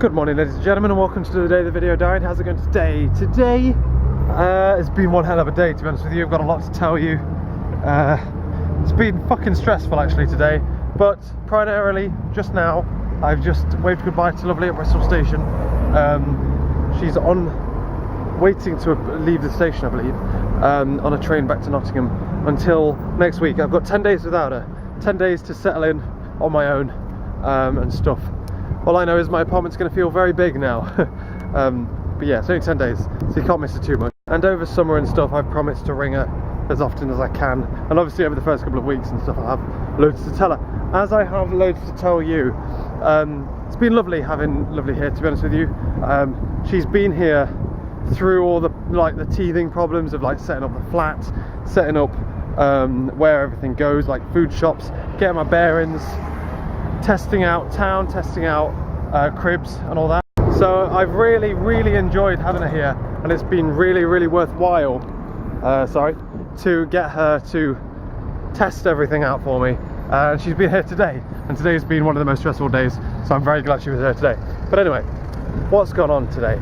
Good morning, ladies and gentlemen, and welcome to the day the video died. How's it going today? Today it's been one hell of a day, to be honest with you. I've got a lot to tell you. It's been fucking stressful actually today, but primarily just now I've just waved goodbye to Lovely at Bristol Station. She's waiting to leave the station, I believe, on a train back to Nottingham until next week. I've got 10 days without her, 10 days to settle in on my own and stuff. All I know is my apartment's going to feel very big now. But yeah, it's only 10 days, so you can't miss it too much. And over summer and stuff, I've promised to ring her as often as I can. And obviously over the first couple of weeks and stuff, I'll have loads to tell her. As I have loads to tell you, it's been lovely having Lovely here, to be honest with you. She's been here through all the teething problems of like setting up the flat, setting up where everything goes, like food shops, getting my bearings, testing out town, testing out cribs and all that. So I've really enjoyed having her here, and it's been really worthwhile to get her to test everything out for me. And she's been here today, and today's been one of the most stressful days, so I'm very glad she was here today. But anyway, what's gone on today?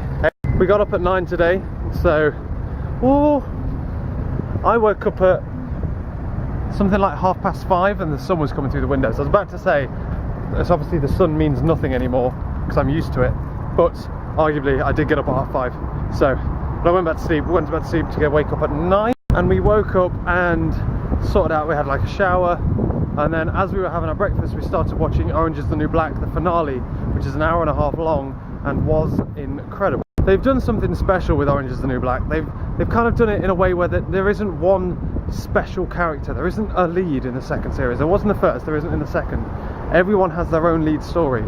We got up at 9 today, so I woke up at something like 5:30 and the sun was coming through the windows. I was about to say, it's obviously the sun means nothing anymore because I'm used to it, but arguably I did get up at 5:30. So when I went back to sleep, we went back to sleep to wake up at 9, and we woke up and sorted out, we had like a shower, and then as we were having our breakfast we started watching Orange is the New Black, the finale, which is an hour and a half long and was incredible. They've done something special with Orange is the New Black. They've kind of done it in a way where there isn't one special character. There isn't a lead in the second series. There wasn't the first, there isn't in the second. Everyone has their own lead story,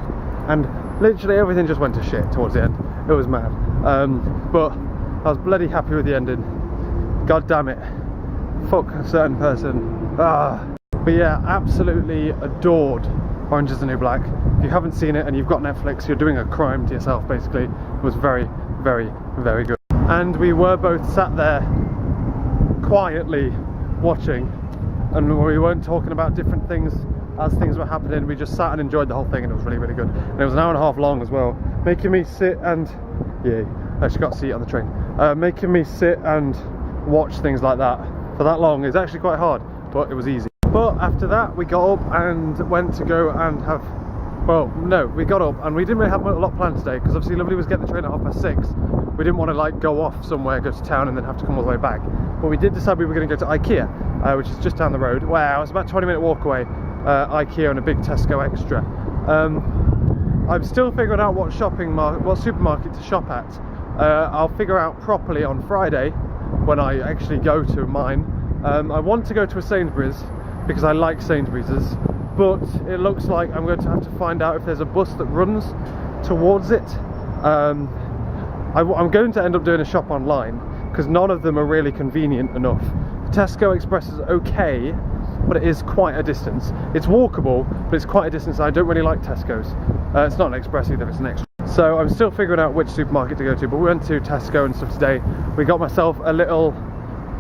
and literally everything just went to shit towards the end. It was mad. But I was bloody happy with the ending. God damn it. Fuck a certain person. But yeah, absolutely adored Orange is the New Black. If you haven't seen it and you've got Netflix, you're doing a crime to yourself, basically. It was very good. And we were both sat there quietly watching, and we weren't talking about different things as things were happening. We just sat and enjoyed the whole thing, and it was really good. And it was an hour and a half long as well, making me sit and I actually got a seat on the train. Making me sit and watch things like that for that long is actually quite hard, but it was easy. But after that we got up and went to go and have, we got up and we didn't really have a lot planned today, because obviously Lovely was getting the train at 6:30. We didn't want to like go off somewhere, go to town and then have to come all the way back. But we did decide we were going to go to IKEA, which is just down the road. Wow, it's about a 20-minute walk away. IKEA and a big Tesco extra. I'm still figuring out what supermarket to shop at. I'll figure out properly on Friday when I actually go to mine. I want to go to a Sainsbury's because I like Sainsbury's, but it looks like I'm going to have to find out if there's a bus that runs towards it. I'm going to end up doing a shop online because none of them are really convenient enough. Tesco Express is okay, but it is quite a distance. It's walkable, but it's quite a distance. I don't really like Tesco's. It's not an Express either, it's an Extra. So I'm still figuring out which supermarket to go to, but we went to Tesco and stuff today. We got myself a little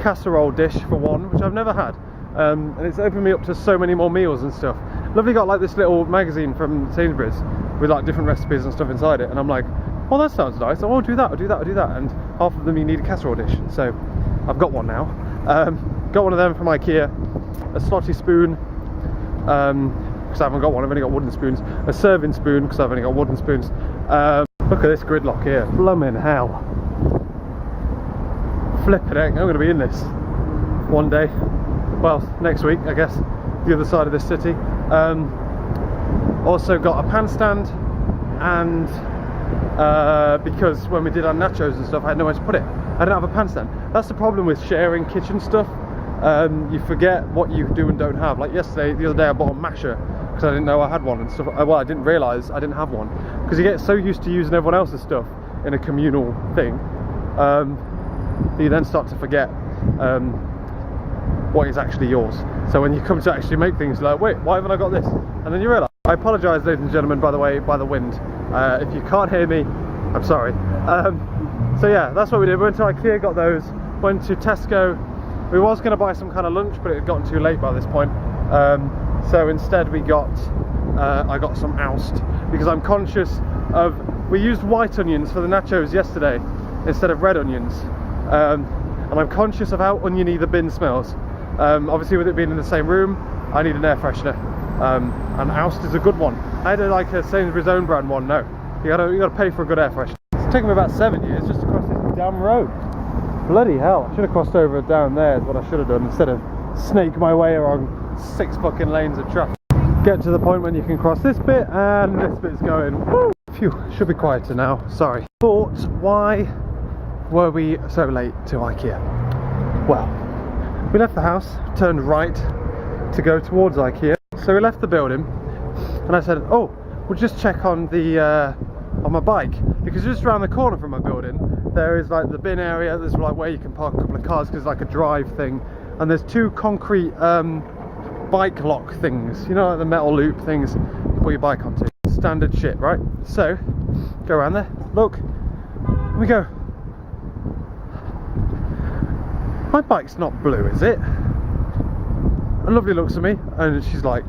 casserole dish for one, which I've never had. And it's opened me up to so many more meals and stuff. Lovely got like this little magazine from Sainsbury's with like different recipes and stuff inside it, and I'm like, oh, that sounds nice. Oh, I'll do that, and half of them you need a casserole dish. So I've got one now. Got one of them from IKEA, a slotty spoon, because I haven't got one, I've only got wooden spoons, a serving spoon, because I've only got wooden spoons. Look at this gridlock here, blooming hell. Flipping heck, I'm going to be in this one day. Well, next week, I guess, the other side of this city. Also got a pan stand, and because when we did our nachos and stuff, I had nowhere to put it. I didn't have a pan stand. That's the problem with sharing kitchen stuff. You forget what you do and don't have. Like the other day I bought a masher because I didn't know I had one and stuff. Well, I didn't realise I didn't have one, because you get so used to using everyone else's stuff in a communal thing, you then start to forget what is actually yours. So when you come to actually make things, you're like, wait, why haven't I got this? And then you realise. I apologise, ladies and gentlemen, by the way, by the wind. If you can't hear me, I'm sorry. So yeah, that's what we did. We went to IKEA, got those, went to Tesco. We was going to buy some kind of lunch, but it had gotten too late by this point. So instead we got, I got some oust, because I'm conscious of we used white onions for the nachos yesterday instead of red onions, and I'm conscious of how oniony the bin smells. Obviously with it being in the same room, I need an air freshener, and Oust is a good one. I had like a Sainsbury's own brand one. No, you gotta pay for a good air freshener. It's taken me about 7 years just to cross this damn road. Bloody hell, I should have crossed over down there is what I should have done, instead of snake my way around 6 fucking lanes of traffic. Get to the point when you can cross this bit, and this bit's going, woo! Phew, should be quieter now, sorry. But why were we so late to IKEA? Well, we left the house, turned right to go towards IKEA. So we left the building, and I said, oh, we'll just check on the on my bike, because just around the corner from my building there is like the bin area. There's like where you can park a couple of cars, because it's like a drive thing, and there's 2 concrete bike lock things, you know, like the metal loop things you put your bike onto. Standard shit, right? So go around there, look, we go, my bike's not blue, is it? And Lovely looks at me and she's like,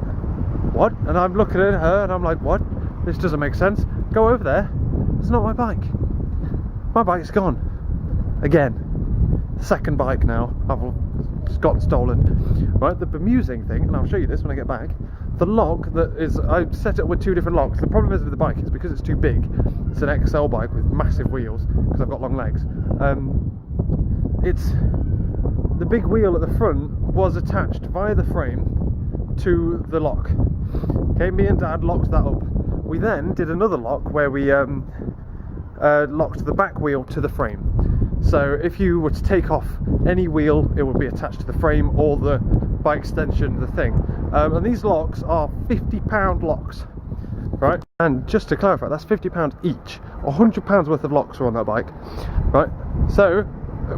what? And I'm looking at her and I'm like, what? This doesn't make sense. Go over there. It's not my bike. My bike's gone. Again. Second bike now. It's gotten stolen. Right, the bemusing thing, and I'll show you this when I get back. The lock that is, I set it with 2 different locks. The problem is with the bike is because it's too big. It's an XL bike with massive wheels, because I've got long legs. It's the big wheel at the front was attached via the frame to the lock. Okay, me and Dad locked that up. We then did another lock where we locked the back wheel to the frame. So if you were to take off any wheel, it would be attached to the frame or the by extension the thing. And these locks are £50 locks, right? And just to clarify, that's £50 each. £100 worth of locks are on that bike, right? So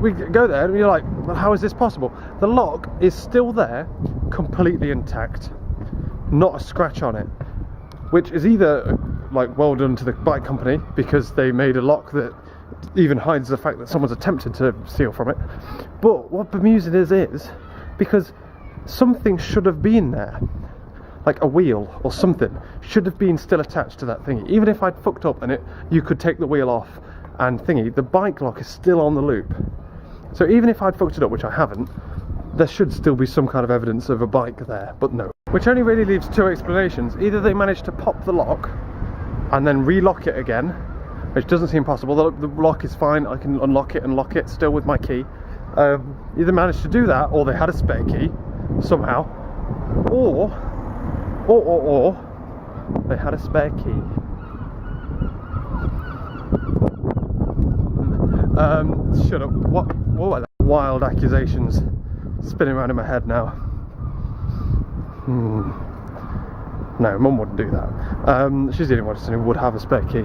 we go there and you're like, well, how is this possible? The lock is still there, completely intact, not a scratch on it, which is either like well done to the bike company, because they made a lock that even hides the fact that someone's attempted to steal from it. But what bemusing is because something should have been there, like a wheel or something should have been still attached to that thingy. Even if I'd fucked up and you could take the wheel off and thingy, the bike lock is still on the loop. So even if I'd fucked it up, which I haven't, there should still be some kind of evidence of a bike there, but no. Which only really leaves 2 explanations. Either they managed to pop the lock and then relock it again, which doesn't seem possible. The lock is fine, I can unlock it and lock it still with my key. Either managed to do that, or they had a spare key somehow, or they had a spare key. Shut up. What were that? Wild accusations spinning around in my head now. No, Mum wouldn't do that. She's the only one who would have a spare key,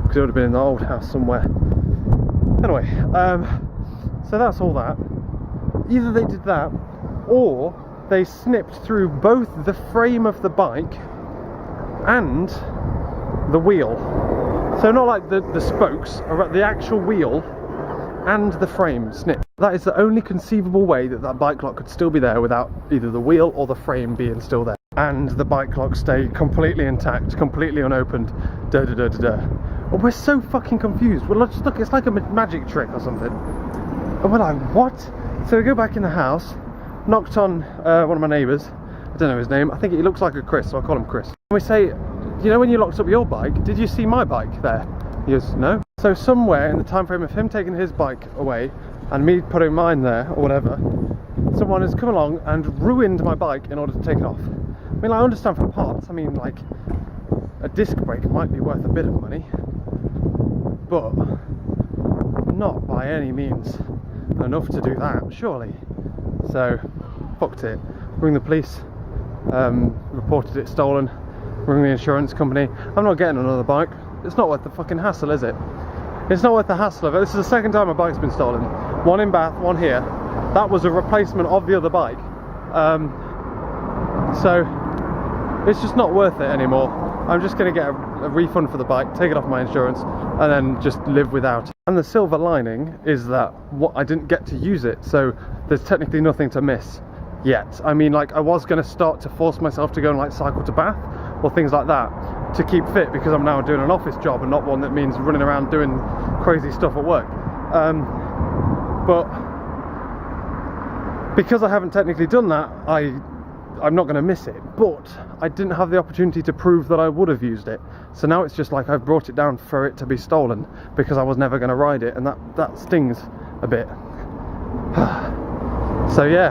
because it would have been in the old house somewhere. Anyway, so that's all that. Either they did that, or they snipped through both the frame of the bike and the wheel. So not like the spokes, the actual wheel and the frame snipped. That is the only conceivable way that bike lock could still be there without either the wheel or the frame being still there. And the bike lock stayed completely intact, completely unopened. Oh, we're so fucking confused. Well, just look, it's like a magic trick or something. And we're like, what? So we go back in the house, knocked on one of my neighbours. I don't know his name. I think he looks like a Chris, so I call him Chris. And we say, you know when you locked up your bike, did you see my bike there? He goes, no. So somewhere in the time frame of him taking his bike away and me putting mine there or whatever, someone has come along and ruined my bike in order to take it off. I mean, I understand for parts. I mean, like, a disc brake might be worth a bit of money, but not by any means enough to do that, surely. So, fucked it. Ring the police, reported it stolen, ring the insurance company. I'm not getting another bike. It's not worth the fucking hassle, is it? It's not worth the hassle of it. This is the second time my bike's been stolen. One in Bath, one here. That was a replacement of the other bike. So it's just not worth it anymore. I'm just going to get a refund for the bike, take it off my insurance, and then just live without it. And the silver lining is that I didn't get to use it, so there's technically nothing to miss yet. I mean, like, I was going to start to force myself to go and like cycle to Bath, or things like that to keep fit, because I'm now doing an office job and not one that means running around doing crazy stuff at work. But because I haven't technically done that, I'm not going to miss it, but I didn't have the opportunity to prove that I would have used it. So now it's just like I've brought it down for it to be stolen because I was never going to ride it, and that stings a bit. So yeah,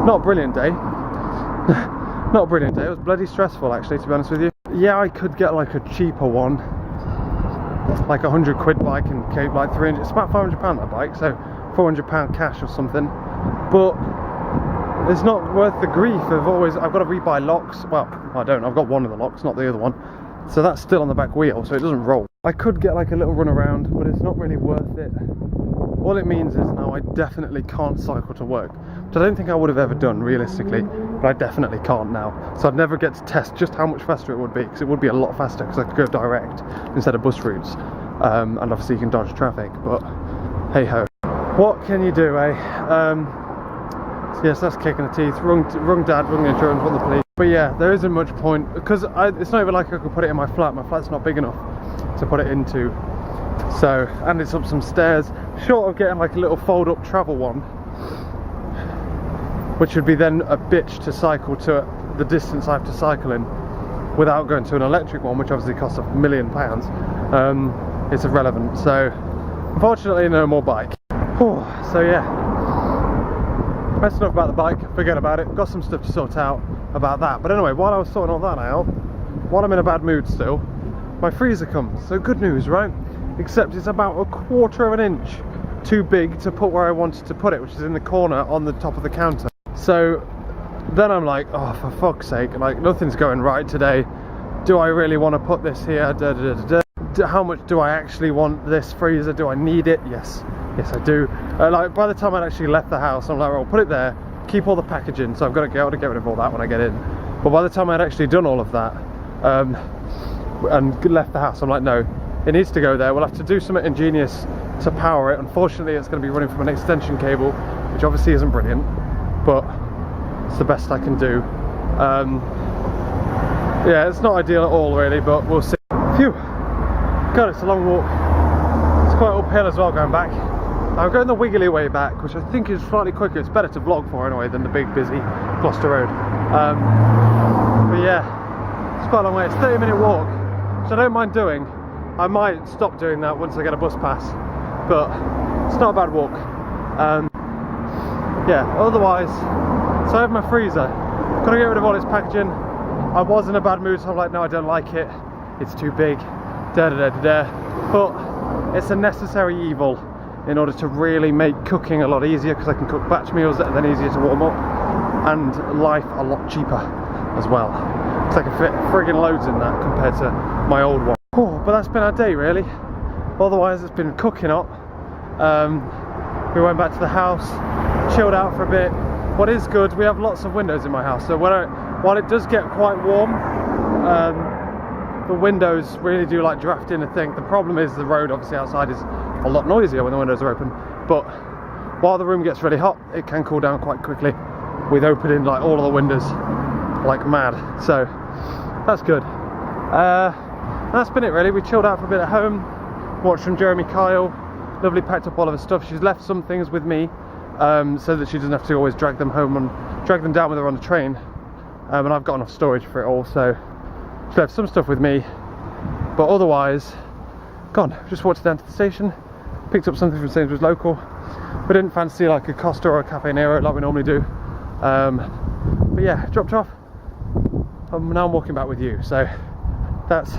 not a brilliant day. Not a brilliant day. It was bloody stressful, actually, to be honest with you. Yeah, I could get like a cheaper one, like a £100 bike, and keep like 300. It's about £500 that bike, so £400 cash or something. But it's not worth the grief of I've got to rebuy locks. Well, I don't. I've got one of the locks, not the other one. So that's still on the back wheel, so it doesn't roll. I could get like a little run around, but it's not really worth it. All it means is now I definitely can't cycle to work, which I don't think I would have ever done realistically, but I definitely can't now. So I'd never get to test just how much faster it would be, because it would be a lot faster because I could go direct instead of bus routes. And obviously you can dodge traffic, but hey ho. What can you do, eh? So yes, that's kicking the teeth. Wrong dad, wrong insurance, wrong the police. But yeah, there isn't much point, because it's not even like I could put it in my flat. My flat's not big enough to put it into. So, and it's up some stairs, short of getting like a little fold-up travel one, which would be then a bitch to cycle to the distance I have to cycle in without going to an electric one, which obviously costs £1 million. It's irrelevant. So, unfortunately, no more bike. So yeah, that's enough about the bike. Forget about it. Got some stuff to sort out about that. But anyway, while I was sorting all that out, while I'm in a bad mood still, my freezer comes. So good news, right? Except it's about 1/4 of an inch too big to put where I wanted to put it, which is in the corner on the top of the counter. So then I'm like, oh, for fuck's sake, like nothing's going right today. Do I really want to put this here? How much do I actually want this freezer? Do I need it? Yes I do. Like by the time I'd actually left the house, I'm like, well, put it there, keep all the packaging, so I've got to get rid of all that when I get in. But by the time I'd actually done all of that and left the house, I'm like, no, it needs to go there. We'll have to do something ingenious to power it. Unfortunately, it's going to be running from an extension cable, which obviously isn't brilliant, but it's the best I can do. Yeah, it's not ideal at all really, but we'll see. Phew. God, it's a long walk. It's quite uphill as well going back. I'm going the wiggly way back, which I think is slightly quicker. It's better to vlog for anyway than the big busy Gloucester Road. But yeah, it's quite a long way. It's a 30-minute walk, which I don't mind doing. I might stop doing that once I get a bus pass, but it's not a bad walk. Yeah, otherwise, so I have my freezer. Got to get rid of all its packaging. I was in a bad mood, so I'm like, no, I don't like it. It's too big. But it's a necessary evil in order to really make cooking a lot easier, because I can cook batch meals that are then easier to warm up, and life a lot cheaper as well. Because I can fit friggin' loads in that compared to my old one. But that's been our day really. Otherwise it's been cooking up. We went back to the house, chilled out for a bit. What is good, we have lots of windows in my house, so while it does get quite warm, the windows really do like draft in a thing. The problem is the road obviously outside is a lot noisier when the windows are open, but while the room gets really hot, it can cool down quite quickly with opening like all of the windows like mad. So that's good. That's been it really. We chilled out for a bit at home, watched some Jeremy Kyle, lovely, packed up all of her stuff. She's left some things with me so that she doesn't have to always drag them home and drag them down with her on the train, and I've got enough storage for it all, so she left some stuff with me. But otherwise, gone. Just walked down to the station, picked up something from Sainsbury's local. We didn't fancy like a Costa or a Cafe Nero like we normally do, but yeah, dropped off. Now I'm walking back with you, so that's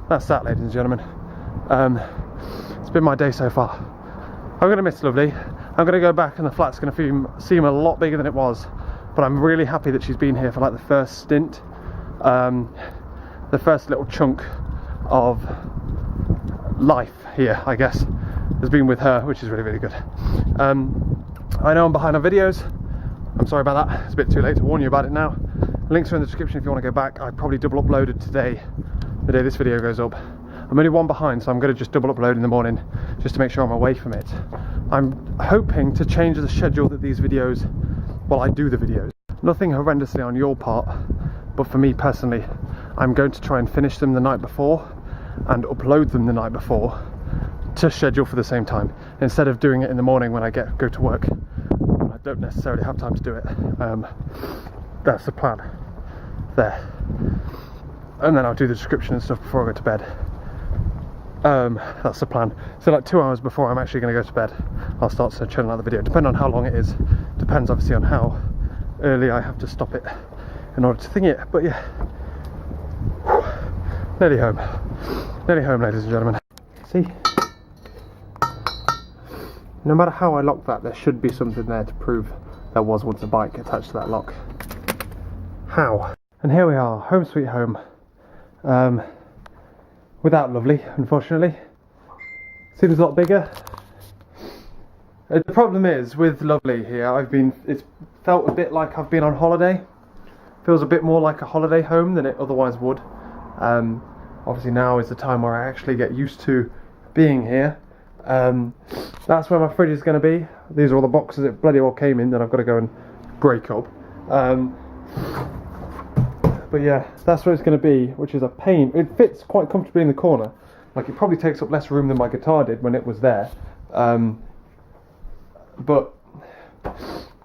that, ladies and gentlemen. It's been my day so far. I'm going to miss Lovely. I'm going to go back and the flat's going to seem a lot bigger than it was, but I'm really happy that she's been here for like the first stint, the first little chunk of life here, I guess, has been with her, which is really, really good. I know I'm behind on videos. I'm sorry about that. It's a bit too late to warn you about it now. Links are in the description if you want to go back. I probably double uploaded today, the day this video goes up. I'm only one behind, so I'm going to just double upload in the morning just to make sure I'm away from it. I'm hoping to change the schedule that these videos, well, I do the videos. Nothing horrendously on your part, but for me personally, I'm going to try and finish them the night before and upload them the night before to schedule for the same time, instead of doing it in the morning when I go to work. I don't necessarily have time to do it. That's the plan there, and then I'll do the description and stuff before I go to bed. That's the plan. So like 2 hours before I'm actually going to go to bed, I'll start churning out the video, depending on how long it is. Depends obviously on how early I have to stop it in order to thing it. But yeah, nearly home, ladies and gentlemen. See, no matter how I lock that, there should be something there to prove there was once a bike attached to that lock. How? And here we are, home sweet home. Without Lovely, unfortunately. Seems a lot bigger. The problem is with Lovely here, it's felt a bit like I've been on holiday. Feels a bit more like a holiday home than it otherwise would. Obviously now is the time where I actually get used to being here. That's where my fridge is going to be. These are all the boxes it bloody well came in that I've got to go and break up. But yeah, that's where it's going to be, which is a pain. It fits quite comfortably in the corner. Like, it probably takes up less room than my guitar did when it was there. But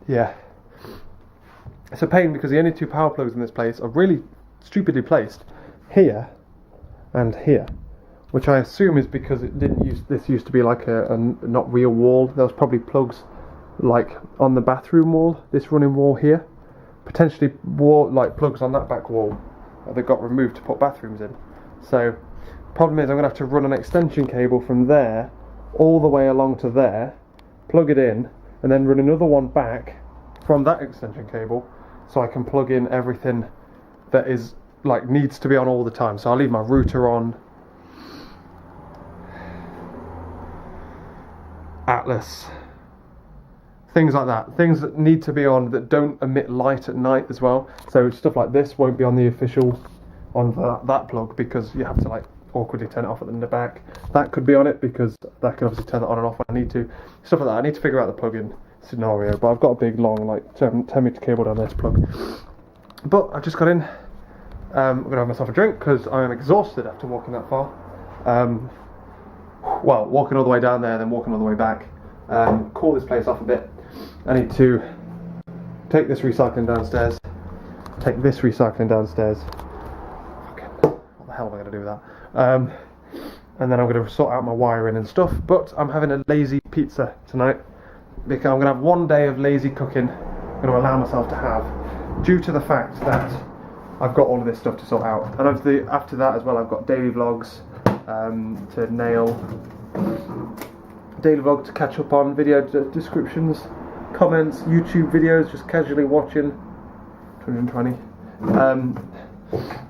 yeah, it's a pain because the only two power plugs in this place are really stupidly placed here and here, which I assume is because this used to be like a not real wall. There was probably plugs like on the bathroom wall, this running wall here. Potentially plugs on that back wall that got removed to put bathrooms in. So problem is I'm going to have to run an extension cable from there all the way along to there, plug it in, and then run another one back from that extension cable so I can plug in everything that is needs to be on all the time. So I'll leave my router on, Atlas, things like that, things that need to be on that don't emit light at night as well. So stuff like this won't be on the official, on that plug, because you have to awkwardly turn it off at the back. That could be on it because that can obviously turn it on and off when I need to. Stuff like that. I need to figure out the plug-in scenario, but I've got a big long 10 meter cable down there to plug. But I've just got in. I'm going to have myself a drink because I am exhausted after walking that far. Well, walking all the way down there, then walking all the way back. Cool this place off a bit. I need to take this recycling downstairs. Take this recycling downstairs. Fucking, what the hell am I going to do with that? And then I'm going to sort out my wiring and stuff. But I'm having a lazy pizza tonight because I'm going to have one day of lazy cooking. I'm going to allow myself to have, due to the fact that I've got all of this stuff to sort out. And obviously after that as well, I've got daily vlogs to nail. Daily vlog to catch up on, video descriptions, comments, YouTube videos, just casually watching. 220.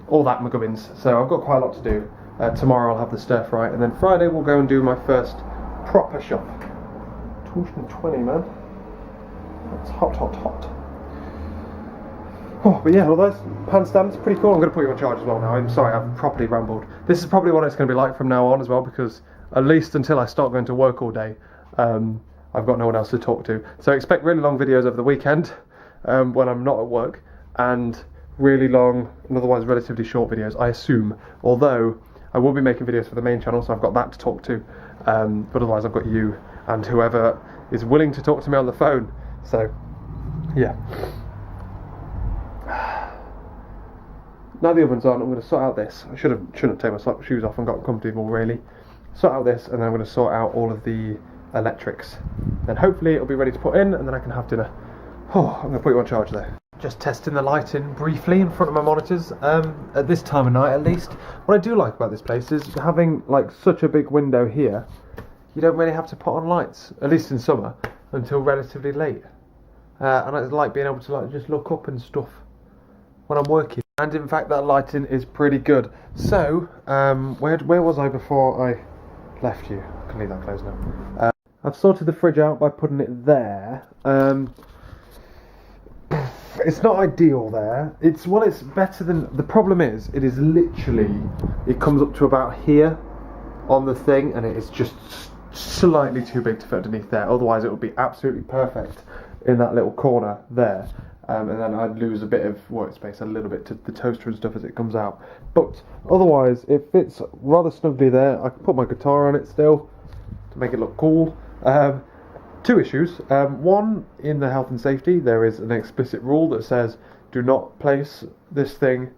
All that McGubbins. So I've got quite a lot to do. Tomorrow I'll have the stir fry, and then Friday we'll go and do my first proper shop. 220, man. That's hot. Oh, but yeah, well, those pan stands pretty cool. I'm going to put you on charge as well now. I'm sorry, I've properly rambled. This is probably what it's going to be like from now on as well, because at least until I start going to work all day, I've got no one else to talk to. So expect really long videos over the weekend when I'm not at work, and really long and otherwise relatively short videos, I assume. Although I will be making videos for the main channel, so I've got that to talk to. But otherwise I've got you and whoever is willing to talk to me on the phone. So yeah. Now the oven's on, I'm going to sort out this. I shouldn't have taken my shoes off and got comfortable really. Sort out this, and then I'm going to sort out all of the electrics. Then hopefully it'll be ready to put in, and then I can have dinner. Oh, I'm going to put you on charge though. Just testing the lighting briefly in front of my monitors, at this time of night at least. What I do like about this place is having such a big window here, you don't really have to put on lights, at least in summer, until relatively late. And I like being able to just look up and stuff when I'm working. And in fact that lighting is pretty good. So, where was I before I left you? I can leave that closed now. I've sorted the fridge out by putting it there. It's not ideal there. It's better than, the problem is, it is literally, it comes up to about here on the thing, and it is just slightly too big to fit underneath there. Otherwise it would be absolutely perfect in that little corner there. and then I'd lose a bit of workspace, a little bit to the toaster and stuff as it comes out. But otherwise, it fits rather snugly there. I can put my guitar on it still to make it look cool. Two issues. One, in the health and safety, there is an explicit rule that says do not place this thing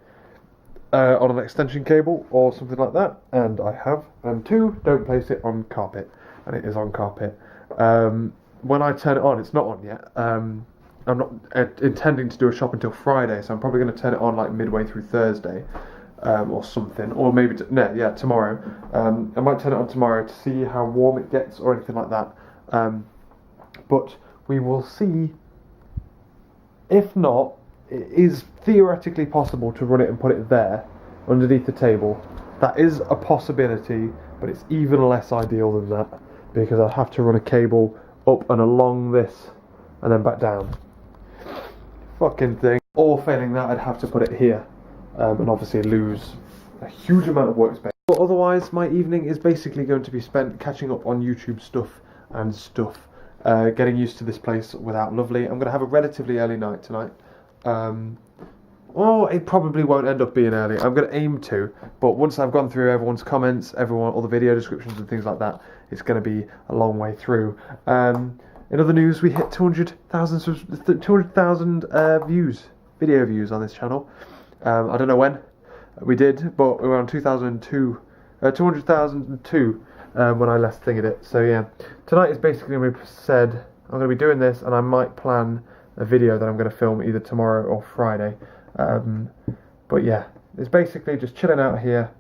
on an extension cable or something like that, and I have. And two, don't place it on carpet, and it is on carpet. When I turn it on, it's not on yet. I'm not intending to do a shop until Friday, so I'm probably going to turn it on like midway through Thursday, or something, or maybe tomorrow. I might turn it on tomorrow to see how warm it gets or anything like that. But we will see. If not, it is theoretically possible to run it and put it there underneath the table. That is a possibility, but it's even less ideal than that, because I'd have to run a cable up and along this and then back down. Fucking thing. Or failing that, I'd have to put it here, and obviously lose a huge amount of workspace. But otherwise, my evening is basically going to be spent catching up on YouTube stuff, getting used to this place without Lovely. I'm going to have a relatively early night tonight. Well, it probably won't end up being early. I'm going to aim to, but once I've gone through everyone's comments, all the video descriptions and things like that, it's going to be a long way through. In other news, we hit 200,000 video views on this channel. I don't know when we did, but we were on 200,002 when I last thingied it. So yeah, tonight is basically we said I'm going to be doing this, and I might plan a video that I'm going to film either tomorrow or Friday. But yeah, it's basically just chilling out here,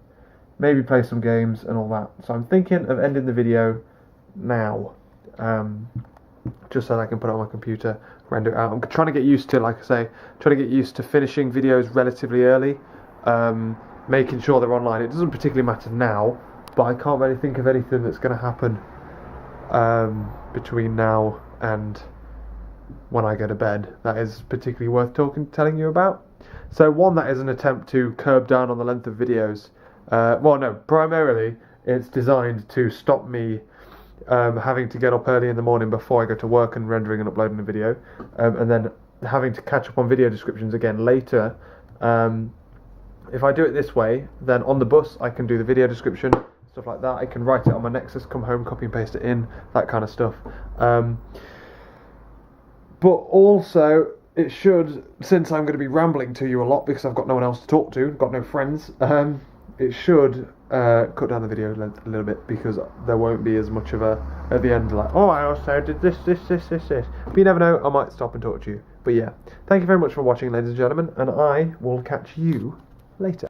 maybe play some games and all that. So I'm thinking of ending the video now, just so that I can put it on my computer, render it out. I'm trying to get used to, like I say, finishing videos relatively early, making sure they're online. It doesn't particularly matter now, but I can't really think of anything that's going to happen between now and when I go to bed that is particularly worth telling you about. So one, that is an attempt to curb down on the length of videos. Well, no, primarily it's designed to stop me having to get up early in the morning before I go to work and rendering and uploading a video, and then having to catch up on video descriptions again later. If I do it this way, then on the bus I can do the video description, stuff like that. I can write it on my Nexus, come home, copy and paste it in, that kind of stuff. But also, it should, since I'm going to be rambling to you a lot because I've got no one else to talk to, got no friends, it should cut down the video length a little bit, because there won't be as much of a, at the end, like, oh, I also did this. But you never know, I might stop and talk to you. But yeah, thank you very much for watching, ladies and gentlemen, and I will catch you later.